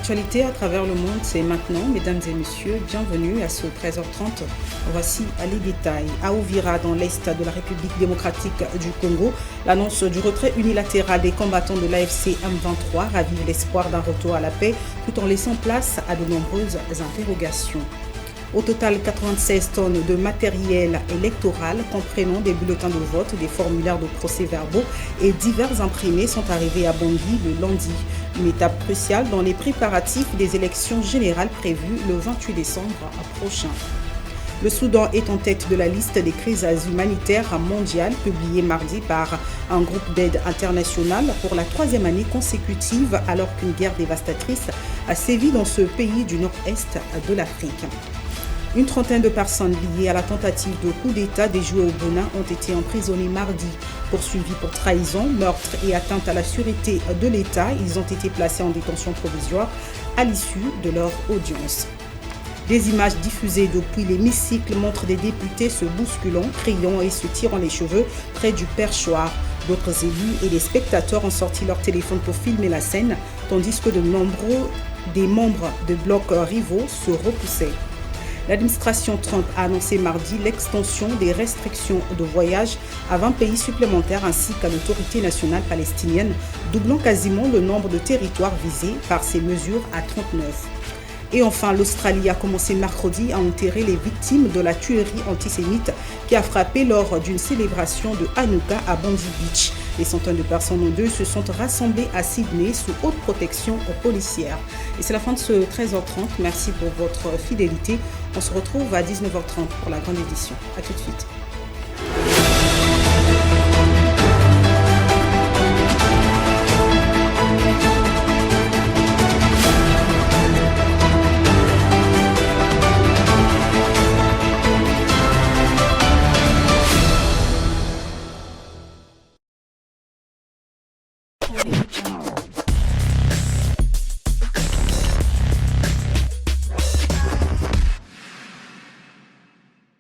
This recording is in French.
L'actualité à travers le monde, c'est maintenant, mesdames et messieurs, bienvenue à ce 13h30. Voici les détails. À Uvira, dans l'est de la République démocratique du Congo, l'annonce du retrait unilatéral des combattants de l'AFC M23 ravive l'espoir d'un retour à la paix tout en laissant place à de nombreuses interrogations. Au total, 96 tonnes de matériel électoral comprenant des bulletins de vote, des formulaires de procès-verbaux et divers imprimés sont arrivés à Bangui le lundi. Une étape cruciale dans les préparatifs des élections générales prévues le 28 décembre prochain. Le Soudan est en tête de la liste des crises humanitaires mondiales publiée mardi par un groupe d'aide internationale pour la troisième année consécutive alors qu'une guerre dévastatrice a sévi dans ce pays du nord-est de l'Afrique. Une trentaine de personnes liées à la tentative de coup d'État déjouée au Bénin ont été emprisonnées mardi. Poursuivis pour trahison, meurtre et atteinte à la sûreté de l'État, ils ont été placés en détention provisoire à l'issue de leur audience. Des images diffusées depuis l'hémicycle montrent des députés se bousculant, criant et se tirant les cheveux près du perchoir. D'autres élus et des spectateurs ont sorti leur téléphone pour filmer la scène, tandis que des membres de blocs rivaux se repoussaient. L'administration Trump a annoncé mardi l'extension des restrictions de voyage à 20 pays supplémentaires ainsi qu'à l'autorité nationale palestinienne, doublant quasiment le nombre de territoires visés par ces mesures à 39. Et enfin, l'Australie a commencé mercredi à enterrer les victimes de la tuerie antisémite qui a frappé lors d'une célébration de Hanouka à Bondi Beach. Des centaines de personnes en deux se sont rassemblées à Sydney sous haute protection policière. Et c'est la fin de ce 13h30. Merci pour votre fidélité. On se retrouve à 19h30 pour la grande édition. À tout de suite.